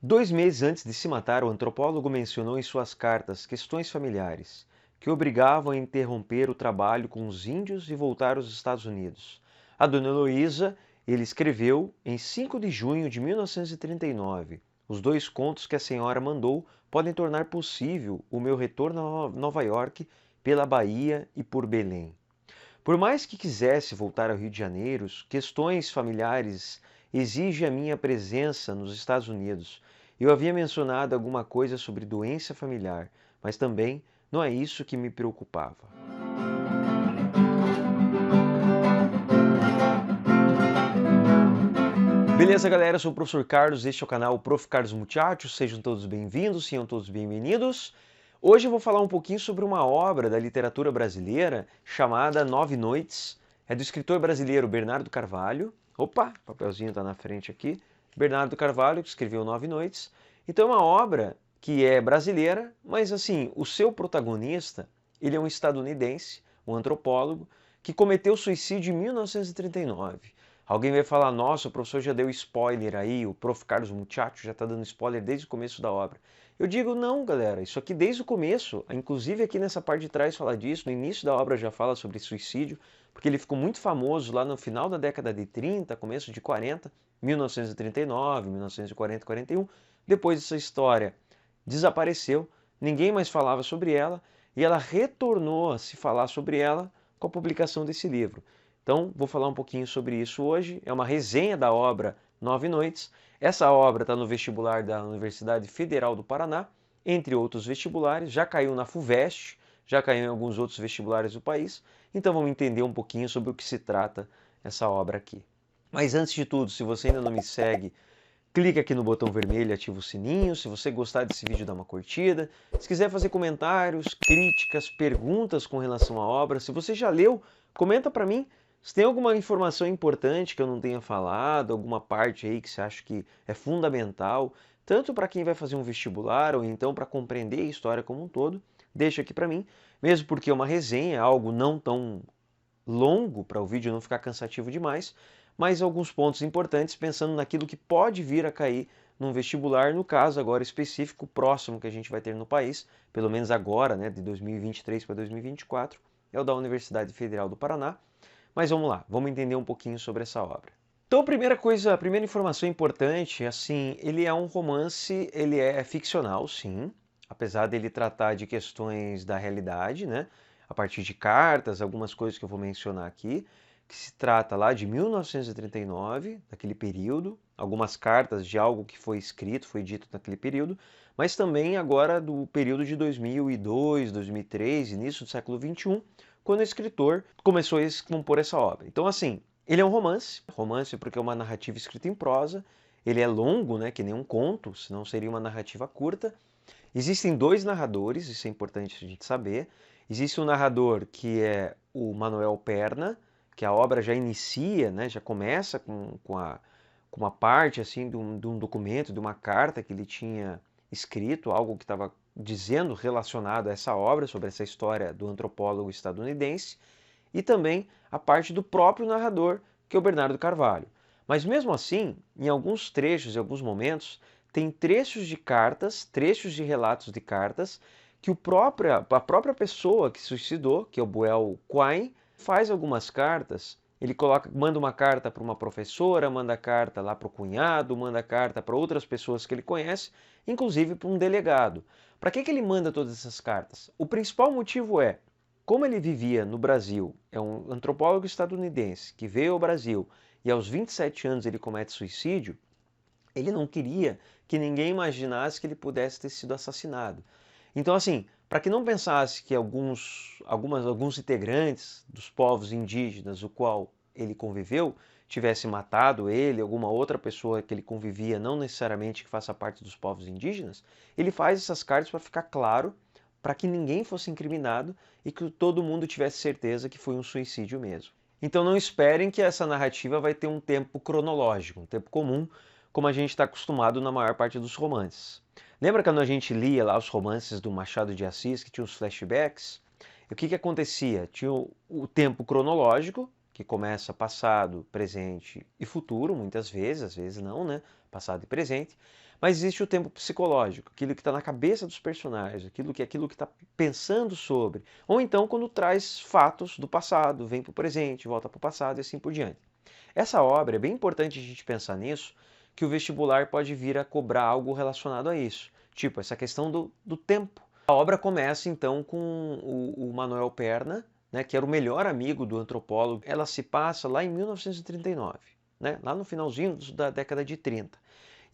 2 meses antes de se matar, o antropólogo mencionou em suas cartas questões familiares que obrigavam a interromper o trabalho com os índios e voltar aos Estados Unidos. A dona Heloísa, ele escreveu em 5 de junho de 1939: os 2 contos que a senhora mandou podem tornar possível o meu retorno a Nova York pela Bahia e por Belém. Por mais que quisesse voltar ao Rio de Janeiro, questões familiares exigem a minha presença nos Estados Unidos. Eu havia mencionado alguma coisa sobre doença familiar, mas também não é isso que me preocupava. Beleza, galera? Eu sou o professor Carlos, este é o canal Prof. Carlos Muchachos. Sejam todos bem-vindos, sejam todos bem-vindos. Hoje eu vou falar um pouquinho sobre uma obra da literatura brasileira chamada Nove Noites. É do escritor brasileiro Bernardo Carvalho. Opa, o papelzinho está na frente aqui. Bernardo Carvalho, que escreveu Nove Noites. Então é uma obra que é brasileira, mas assim, o seu protagonista, ele é um estadunidense, um antropólogo, que cometeu suicídio em 1939. Alguém vai falar, nossa, o professor já deu spoiler aí, o prof. Carlos Muchacho já está dando spoiler desde o começo da obra. Eu digo, não, galera, isso aqui desde o começo, inclusive aqui nessa parte de trás fala disso, no início da obra já fala sobre suicídio, porque ele ficou muito famoso lá no final da década de 30, começo de 40, 1939, 1940, 41. Depois essa história desapareceu, ninguém mais falava sobre ela, e ela retornou a se falar sobre ela com a publicação desse livro. Então, vou falar um pouquinho sobre isso hoje. É uma resenha da obra Nove Noites. Essa obra está no vestibular da Universidade Federal do Paraná, entre outros vestibulares. Já caiu na FUVEST, já caiu em alguns outros vestibulares do país. Então, vamos entender um pouquinho sobre o que se trata essa obra aqui. Mas antes de tudo, se você ainda não me segue, clique aqui no botão vermelho e ativa o sininho. Se você gostar desse vídeo, dá uma curtida. Se quiser fazer comentários, críticas, perguntas com relação à obra, se você já leu, comenta para mim. Se tem alguma informação importante que eu não tenha falado, alguma parte aí que você acha que é fundamental, tanto para quem vai fazer um vestibular ou então para compreender a história como um todo, deixa aqui para mim, mesmo porque é uma resenha, algo não tão longo para o vídeo não ficar cansativo demais, mas alguns pontos importantes pensando naquilo que pode vir a cair num vestibular, no caso agora específico, próximo que a gente vai ter no país, pelo menos agora, né, de 2023 para 2024, é o da Universidade Federal do Paraná. Mas vamos lá, vamos entender um pouquinho sobre essa obra. Então, a primeira informação importante, assim, ele é um romance, ele é ficcional, sim, apesar dele tratar de questões da realidade, né? A partir de cartas, algumas coisas que eu vou mencionar aqui, que se trata lá de 1939, daquele período, algumas cartas de algo que foi escrito, foi dito naquele período, mas também agora do período de 2002, 2003, início do século XXI, quando o escritor começou a compor essa obra. Então, assim, ele é um romance porque é uma narrativa escrita em prosa, ele é longo, né, que nem um conto, senão seria uma narrativa curta. Existem 2 narradores, isso é importante a gente saber. Existe um narrador que é o Manuel Perna, que a obra já inicia, né, já começa com uma parte assim de um documento, de uma carta que ele tinha escrito, algo que estava dizendo relacionado a essa obra, sobre essa história do antropólogo estadunidense, e também a parte do próprio narrador, que é o Bernardo Carvalho. Mas mesmo assim, em alguns trechos, em alguns momentos, tem trechos de cartas, trechos de relatos de cartas, que a própria pessoa que se suicidou, que é o Buell Quine, faz algumas cartas. Ele manda uma carta para uma professora, manda carta lá para o cunhado, manda carta para outras pessoas que ele conhece, inclusive para um delegado. Para que ele manda todas essas cartas? O principal motivo é, como ele vivia no Brasil, é um antropólogo estadunidense que veio ao Brasil e aos 27 anos ele comete suicídio, ele não queria que ninguém imaginasse que ele pudesse ter sido assassinado. Então, assim, para que não pensasse que alguns integrantes dos povos indígenas, o qual ele conviveu, tivesse matado ele, alguma outra pessoa que ele convivia, não necessariamente que faça parte dos povos indígenas, ele faz essas cartas para ficar claro, para que ninguém fosse incriminado e que todo mundo tivesse certeza que foi um suicídio mesmo. Então não esperem que essa narrativa vai ter um tempo cronológico, um tempo comum, como a gente está acostumado na maior parte dos romances. Lembra quando a gente lia lá os romances do Machado de Assis, que tinha os flashbacks? E o que acontecia? Tinha o tempo cronológico, que começa passado, presente e futuro, muitas vezes, às vezes não, né? Passado e presente. Mas existe o tempo psicológico, aquilo que está na cabeça dos personagens, aquilo que está pensando sobre. Ou então quando traz fatos do passado, vem para o presente, volta para o passado e assim por diante. Essa obra, é bem importante a gente pensar nisso, que o vestibular pode vir a cobrar algo relacionado a isso. Tipo, essa questão do tempo. A obra começa então com o Manuel Perna, né, que era o melhor amigo do antropólogo. Ela se passa lá em 1939, né, lá no finalzinho da década de 30.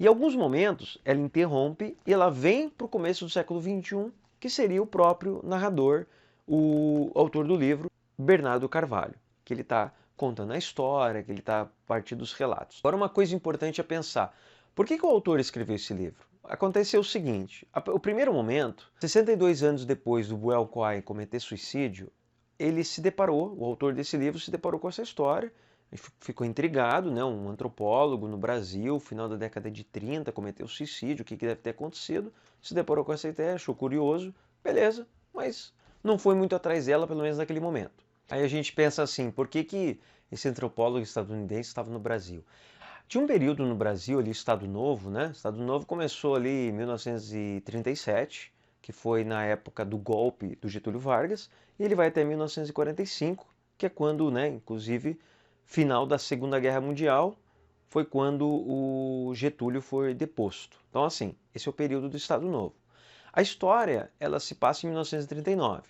Em alguns momentos, ela interrompe e ela vem para o começo do século XXI, que seria o próprio narrador, o autor do livro, Bernardo Carvalho, que ele está contando a história, que ele está a partir dos relatos. Agora, uma coisa importante a pensar. Por que o autor escreveu esse livro? Aconteceu o seguinte, o primeiro momento, 62 anos depois do Boel Quai cometer suicídio, ele se deparou, o autor desse livro se deparou com essa história, ficou intrigado, né? Um antropólogo no Brasil, final da década de 30, cometeu suicídio, o que deve ter acontecido, se deparou com essa ideia, achou curioso, beleza, mas não foi muito atrás dela, pelo menos naquele momento. Aí a gente pensa assim, por que esse antropólogo estadunidense estava no Brasil? Tinha um período no Brasil, ali, Estado Novo, né? Estado Novo começou ali em 1937, que foi na época do golpe do Getúlio Vargas, e ele vai até 1945, que é quando, né, inclusive, final da Segunda Guerra Mundial, foi quando o Getúlio foi deposto. Então, assim, esse é o período do Estado Novo. A história, ela se passa em 1939.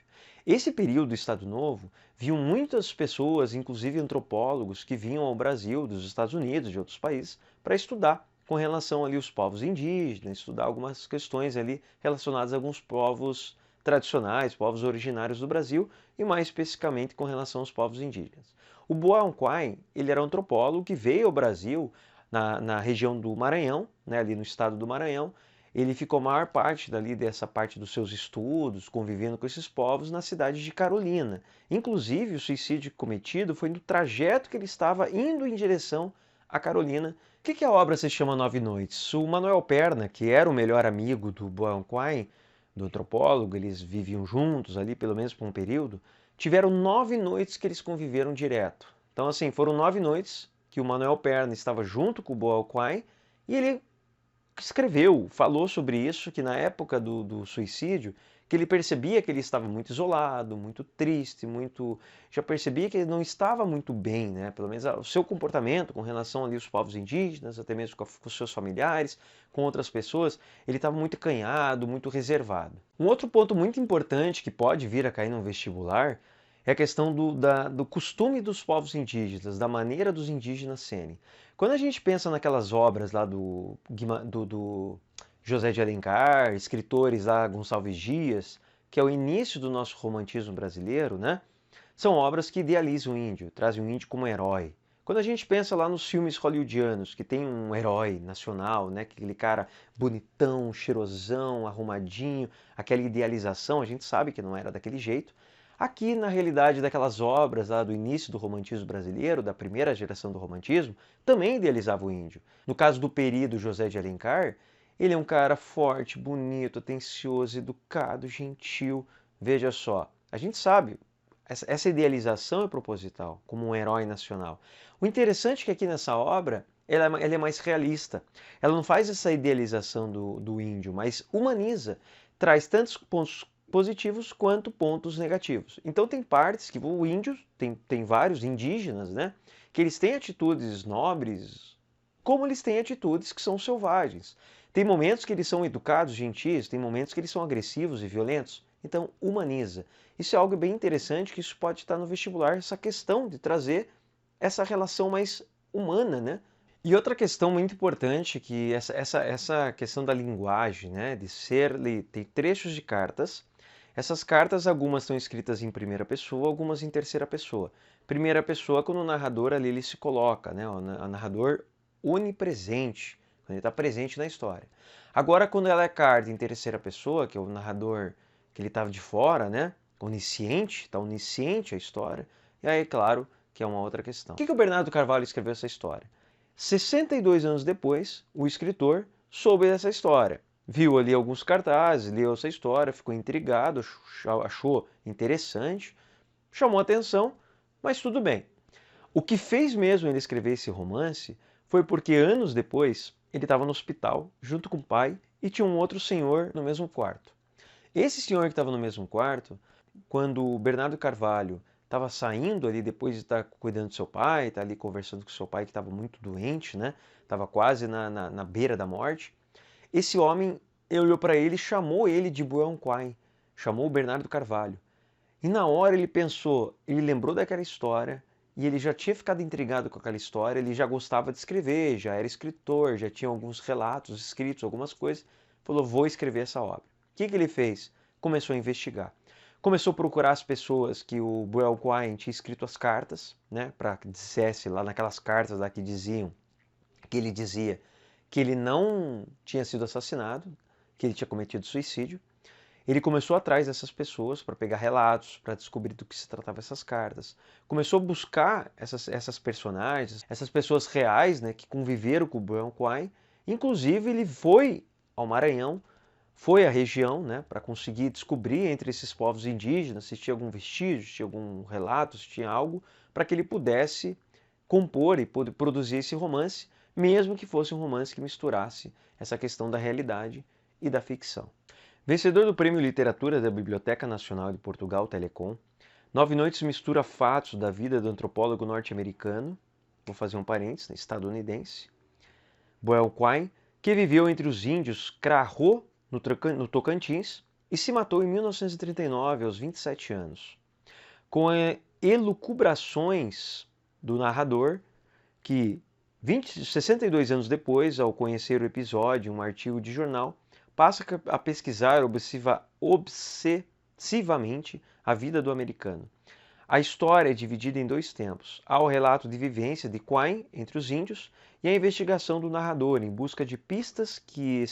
Esse período do Estado Novo, viam muitas pessoas, inclusive antropólogos, que vinham ao Brasil, dos Estados Unidos, de outros países, para estudar com relação ali aos povos indígenas, estudar algumas questões ali relacionadas a alguns povos tradicionais, povos originários do Brasil, e mais especificamente com relação aos povos indígenas. O Boal Quai, ele era um antropólogo que veio ao Brasil na região do Maranhão, né, ali no estado do Maranhão. Ele ficou a maior parte dessa parte dos seus estudos, convivendo com esses povos, na cidade de Carolina. Inclusive, o suicídio cometido foi no trajeto que ele estava indo em direção a Carolina. Por que a obra se chama Nove Noites? O Manuel Perna, que era o melhor amigo do Boal Quai, do antropólogo, eles viviam juntos ali, pelo menos por um período, tiveram 9 noites que eles conviveram direto. Então, assim, foram 9 noites que o Manuel Perna estava junto com o Boal Quai e ele escreveu, falou sobre isso, que na época do suicídio, que ele percebia que ele estava muito isolado, muito triste, já percebia que ele não estava muito bem, né? Pelo menos o seu comportamento com relação ali aos povos indígenas, até mesmo com os seus familiares, com outras pessoas, ele estava muito acanhado, muito reservado. Um outro ponto muito importante que pode vir a cair no vestibular é a questão do costume dos povos indígenas, da maneira dos indígenas serem. Quando a gente pensa naquelas obras lá do José de Alencar, escritores lá, Gonçalves Dias, que é o início do nosso romantismo brasileiro, né? São obras que idealizam o índio, trazem o índio como herói. Quando a gente pensa lá nos filmes hollywoodianos, que tem um herói nacional, né? Aquele cara bonitão, cheirosão, arrumadinho, aquela idealização, a gente sabe que não era daquele jeito. Aqui, na realidade, daquelas obras lá do início do romantismo brasileiro, da primeira geração do romantismo, também idealizava o índio. No caso do Peri, do José de Alencar, ele é um cara forte, bonito, atencioso, educado, gentil. Veja só, a gente sabe, essa idealização é proposital, como um herói nacional. O interessante é que aqui nessa obra, ela é mais realista. Ela não faz essa idealização do índio, mas humaniza, traz tantos pontos positivos quanto pontos negativos. Então tem partes que o índio, tem vários indígenas, né, que eles têm atitudes nobres, como eles têm atitudes que são selvagens. Tem momentos que eles são educados, gentis, tem momentos que eles são agressivos e violentos. Então humaniza. Isso é algo bem interessante, que isso pode estar no vestibular, essa questão de trazer essa relação mais humana, né? E outra questão muito importante, que essa questão da linguagem, né, de tem trechos de cartas. Essas cartas, algumas estão escritas em primeira pessoa, algumas em terceira pessoa. Primeira pessoa, quando o narrador ali ele se coloca, né, o narrador onipresente, quando ele está presente na história. Agora, quando ela é carta em terceira pessoa, que é o narrador que ele estava de fora, né, onisciente, está onisciente a história, e aí, claro, que é uma outra questão. Por que o Bernardo Carvalho escreveu essa história? 62 anos depois, o escritor soube dessa história. Viu ali alguns cartazes, leu essa história, ficou intrigado, achou interessante, chamou atenção, mas tudo bem. O que fez mesmo ele escrever esse romance foi porque anos depois ele estava no hospital, junto com o pai, e tinha um outro senhor no mesmo quarto. Esse senhor que estava no mesmo quarto, quando o Bernardo Carvalho estava saindo ali depois de estar cuidando do seu pai, estar ali conversando com seu pai que estava muito doente, né? Estava quase na beira da morte. Esse homem olhou para ele e chamou ele de Buan Quai, chamou o Bernardo Carvalho. E na hora ele pensou, ele lembrou daquela história e ele já tinha ficado intrigado com aquela história, ele já gostava de escrever, já era escritor, já tinha alguns relatos escritos, algumas coisas. Falou, vou escrever essa obra. O que ele fez? Começou a investigar. Começou a procurar as pessoas que o Buell Quine tinha escrito as cartas, né, para que dissesse lá naquelas cartas lá que diziam, que ele dizia que ele não tinha sido assassinado, que ele tinha cometido suicídio. Ele começou atrás dessas pessoas para pegar relatos, para descobrir do que se tratava essas cartas. Começou a buscar essas personagens, essas pessoas reais, né, que conviveram com o Buell Quine. Inclusive, ele foi ao Maranhão, foi à região, né, para conseguir descobrir entre esses povos indígenas se tinha algum vestígio, se tinha algum relato, se tinha algo, para que ele pudesse compor e produzir esse romance, mesmo que fosse um romance que misturasse essa questão da realidade e da ficção. Vencedor do Prêmio Literatura da Biblioteca Nacional de Portugal, Telecom, Nove Noites mistura fatos da vida do antropólogo norte-americano, vou fazer um parênteses, estadunidense, Buell Quine, que viveu entre os índios Krahô, no Tocantins, e se matou em 1939, aos 27 anos. Com elucubrações do narrador, que 62 anos depois, ao conhecer o episódio em um artigo de jornal, passa a pesquisar obsessivamente a vida do americano. A história é dividida em dois tempos. Há o relato de vivência de Quine entre os índios e a investigação do narrador em busca de pistas que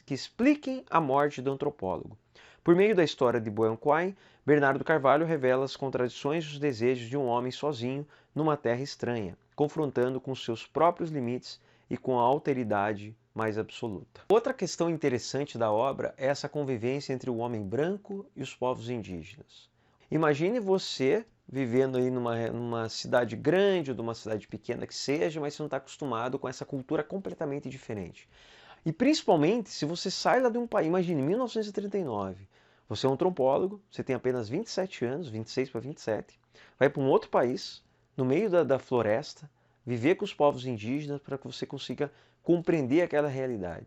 expliquem a morte do antropólogo. Por meio da história de Buell Quine, Bernardo Carvalho revela as contradições e os desejos de um homem sozinho numa terra estranha, confrontando com seus próprios limites e com a alteridade mais absoluta. Outra questão interessante da obra é essa convivência entre o homem branco e os povos indígenas. Imagine você vivendo aí numa cidade grande ou numa cidade pequena que seja, mas você não está acostumado com essa cultura completamente diferente. E principalmente se você sai lá de um país, imagine 1939, você é um antropólogo, você tem apenas 27 anos, 26 para 27, vai para um outro país, no meio da floresta, viver com os povos indígenas para que você consiga compreender aquela realidade.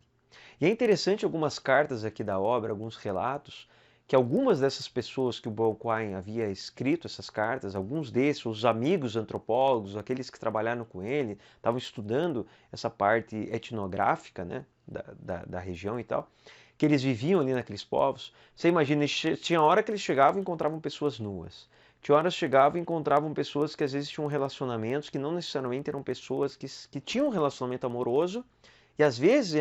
E é interessante algumas cartas aqui da obra, alguns relatos, que algumas dessas pessoas que o Buell Quine havia escrito essas cartas, alguns desses, os amigos antropólogos, aqueles que trabalharam com ele, estavam estudando essa parte etnográfica, né, da região e tal, que eles viviam ali naqueles povos. Você imagina, tinha hora que eles chegavam e encontravam pessoas nuas. Tinha horas que chegavam e encontravam pessoas que às vezes tinham relacionamentos que não necessariamente eram pessoas que tinham um relacionamento amoroso e às vezes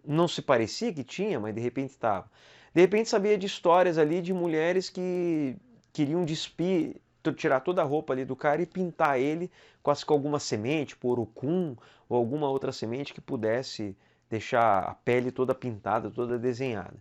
não se parecia que tinha, mas de repente estava. De repente sabia de histórias ali de mulheres que queriam tirar toda a roupa ali do cara e pintar ele quase com alguma semente, por urucum ou alguma outra semente que pudesse deixar a pele toda pintada, toda desenhada.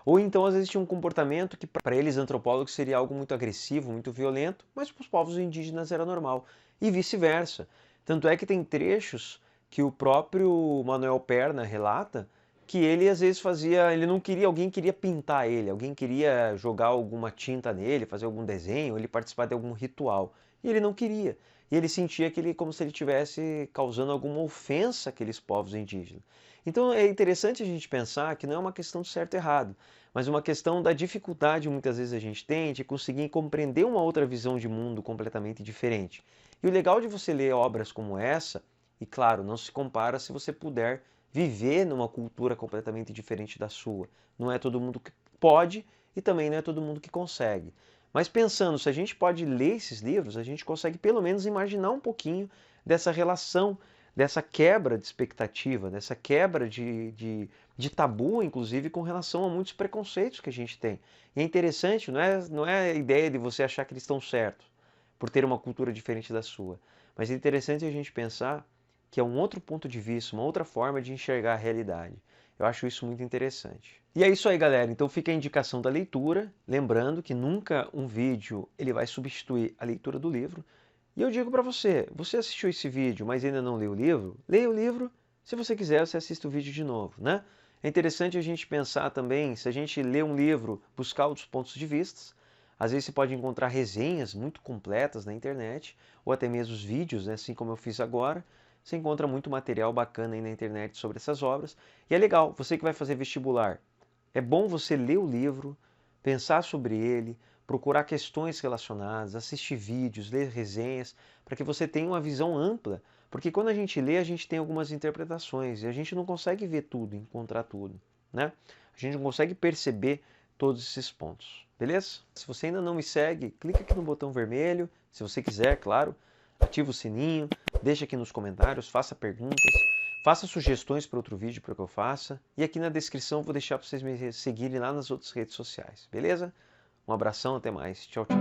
Ou então às vezes tinha um comportamento que para eles antropólogos seria algo muito agressivo, muito violento, mas para os povos indígenas era normal. E vice-versa. Tanto é que tem trechos que o próprio Manuel Perna relata que ele às vezes ele não queria, alguém queria pintar ele, alguém queria jogar alguma tinta nele, fazer algum desenho, ele participar de algum ritual. E ele não queria. E ele sentia que como se ele estivesse causando alguma ofensa àqueles povos indígenas. Então é interessante a gente pensar que não é uma questão de certo e errado, mas uma questão da dificuldade muitas vezes a gente tem de conseguir compreender uma outra visão de mundo completamente diferente. E o legal de você ler obras como essa, e claro, não se compara se você puder viver numa cultura completamente diferente da sua. Não é todo mundo que pode e também não é todo mundo que consegue. Mas pensando, se a gente pode ler esses livros, a gente consegue pelo menos imaginar um pouquinho dessa relação, dessa quebra de expectativa, dessa quebra de tabu, inclusive, com relação a muitos preconceitos que a gente tem. E é interessante, não é a ideia de você achar que eles estão certos por ter uma cultura diferente da sua, mas é interessante a gente pensar que é um outro ponto de vista, uma outra forma de enxergar a realidade. Eu acho isso muito interessante. E é isso aí, galera. Então fica a indicação da leitura, lembrando que nunca um vídeo ele vai substituir a leitura do livro. E eu digo para você, você assistiu esse vídeo, mas ainda não leu o livro? Leia o livro Se você quiser, você assiste o vídeo de novo, né? É interessante a gente pensar também, se a gente lê um livro, buscar outros pontos de vista. Às vezes você pode encontrar resenhas muito completas na internet, ou até mesmo os vídeos, né? Assim como eu fiz agora. Você encontra muito material bacana aí na internet sobre essas obras. E é legal, você que vai fazer vestibular, é bom você ler o livro, pensar sobre ele, procurar questões relacionadas, assistir vídeos, ler resenhas, para que você tenha uma visão ampla. Porque quando a gente lê, a gente tem algumas interpretações e a gente não consegue ver tudo, encontrar tudo, né? A gente não consegue perceber todos esses pontos, beleza? Se você ainda não me segue, clica aqui no botão vermelho, se você quiser, claro, ativa o sininho, deixa aqui nos comentários, faça perguntas, faça sugestões para outro vídeo para que eu faça, e aqui na descrição eu vou deixar para vocês me seguirem lá nas outras redes sociais, beleza? Um abração, até mais, tchau, tchau.